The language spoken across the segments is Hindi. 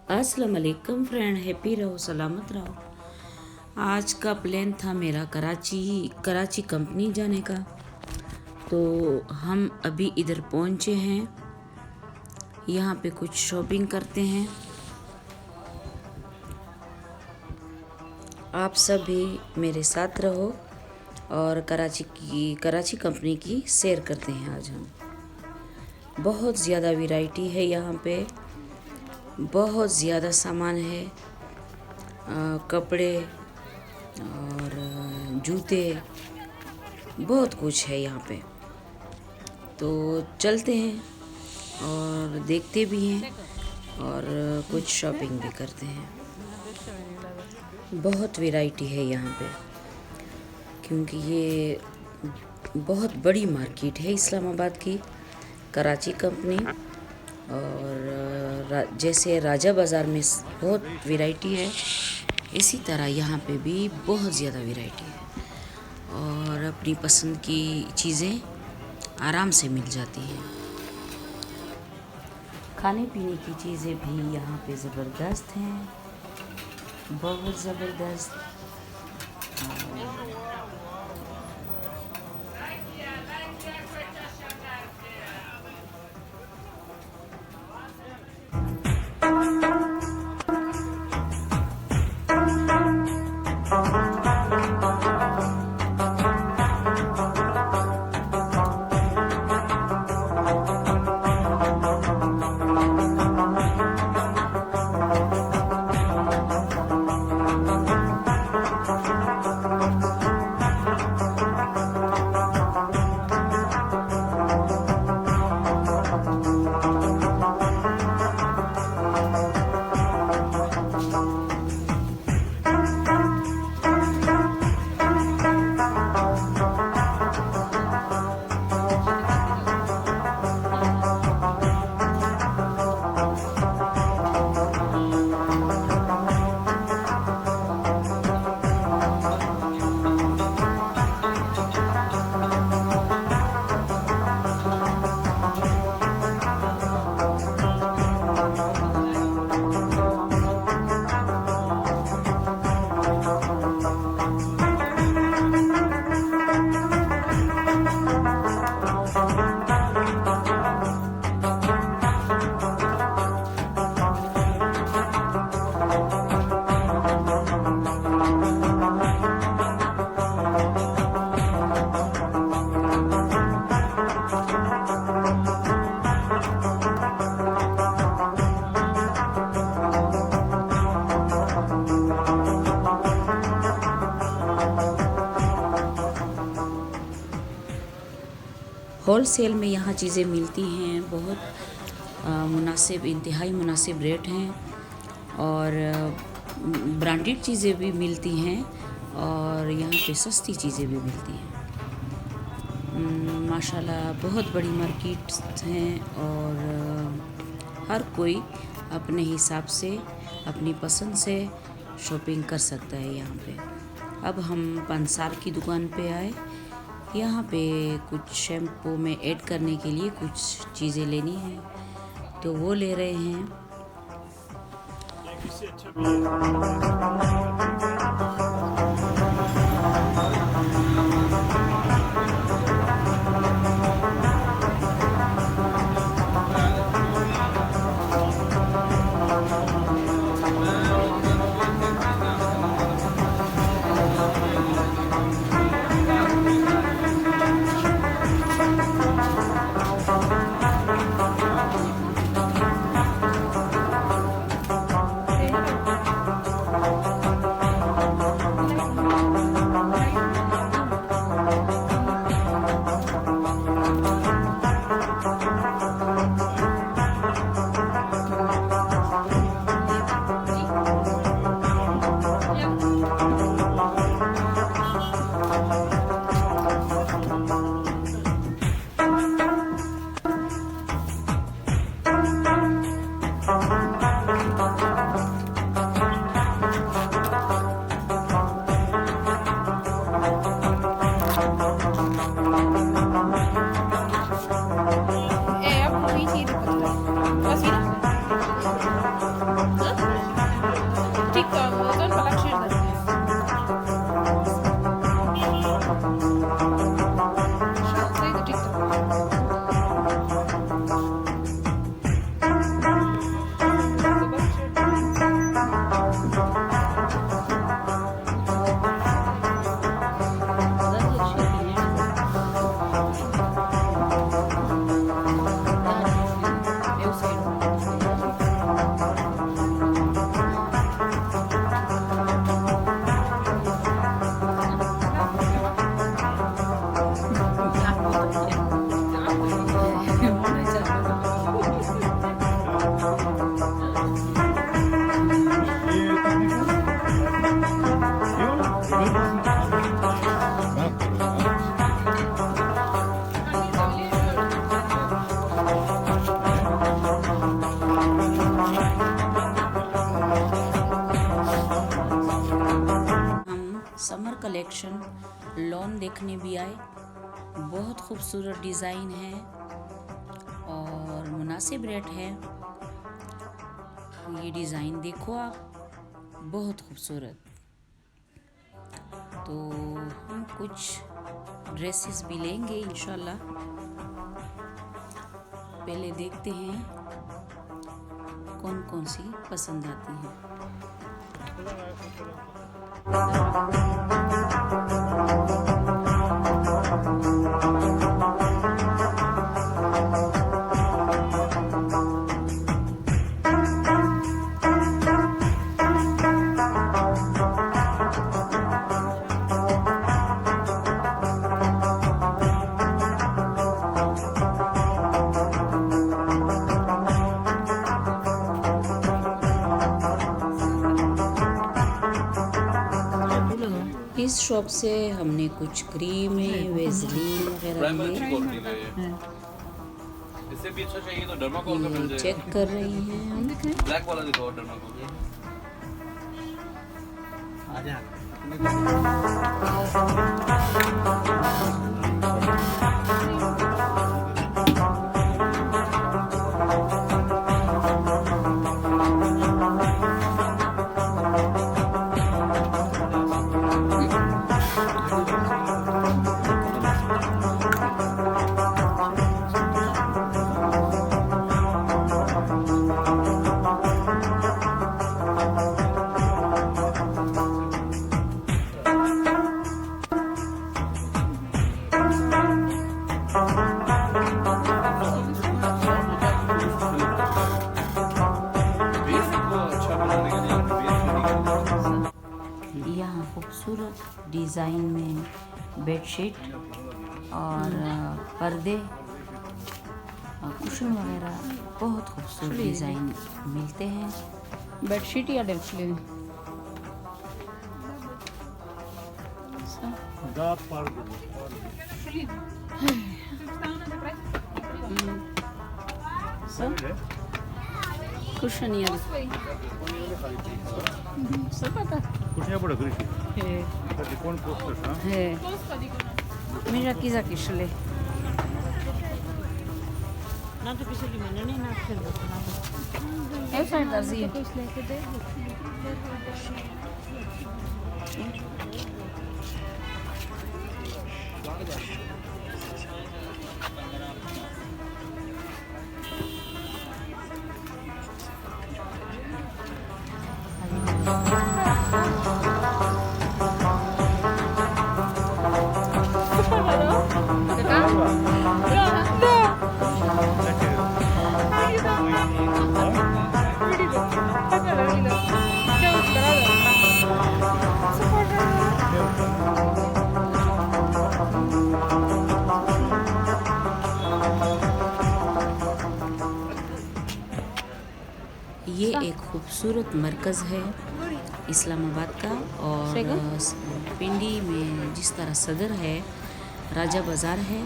अस्सलाम वालेकुम फ्रेंड, हैप्पी रहो, सलामत रहो। आज का प्लान था मेरा कराची कंपनी जाने का। तो हम अभी इधर पहुंचे हैं। यहाँ पे कुछ शॉपिंग करते हैं। आप सब भी मेरे साथ रहो और कराची कंपनी की सैर करते हैं। आज हम बहुत ज़्यादा वैरायटी है यहाँ पे, बहुत ज़्यादा सामान है, कपड़े और जूते, बहुत कुछ है यहाँ पे। तो चलते हैं और देखते भी हैं और कुछ शॉपिंग भी करते हैं। बहुत वैरायटी है यहाँ पे, क्योंकि ये बहुत बड़ी मार्केट है इस्लामाबाद की, कराची कंपनी। और जैसे राजा बाज़ार में बहुत वैरायटी है, इसी तरह यहाँ पे भी बहुत ज़्यादा वैरायटी है और अपनी पसंद की चीज़ें आराम से मिल जाती हैं। खाने पीने की चीज़ें भी यहाँ पे ज़बरदस्त हैं, बहुत ज़बरदस्त। होल सेल में यहाँ चीज़ें मिलती हैं, बहुत मुनासिब, इंतहाई मुनासिब रेट हैं और ब्रांडेड चीज़ें भी मिलती हैं और यहाँ पे सस्ती चीज़ें भी मिलती हैं। माशाल्लाह बहुत बड़ी मार्केट हैं और हर कोई अपने हिसाब से, अपनी पसंद से शॉपिंग कर सकता है यहाँ पे। अब हम पंसार की दुकान पे आए। यहाँ पे कुछ शैम्पू में ऐड करने के लिए कुछ चीज़ें लेनी है, तो वो ले रहे हैं। TikTok, doon pala share na. Say the TikTok. Summer collection lawn देखने भी आए। बहुत खूबसूरत डिज़ाइन है और मुनासिब रेट है। ये डिज़ाइन देखो आप, बहुत खूबसूरत। तो हम कुछ ड्रेसेस भी लेंगे इंशाल्लाह। पहले देखते हैं कौन कौन सी पसंद आती हैं। इस शॉप से हमने कुछ क्रीमें, वेज़लीन वगैरह लिए। इससे भी अच्छा चाहिए तो डर्माकोल का मिल जाएगा। चेक कर रही हैं हम। ब्लैक वाला दिखाओ डर्माकोल। आजा। यहाँ खूबसूरत डिज़ाइन में बेडशीट और पर्दे और कुशन वगैरह बहुत खूबसूरत डिज़ाइन मिलते हैं। बेडशीट या डेस्क कुशन या Sapata. Kuchnia bada grishi. He. Kati kon postas na? He. Mira aqui za kishle. Na to kisi limanani na khelo. Eu sai darzi. ये एक खूबसूरत मरकज़ है इस्लामाबाद का। और पिंडी में जिस तरह सदर है, राजा बाज़ार है,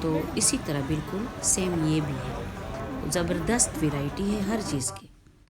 तो इसी तरह बिल्कुल सेम ये भी है। ज़बरदस्त वैरायटी है हर चीज़ की।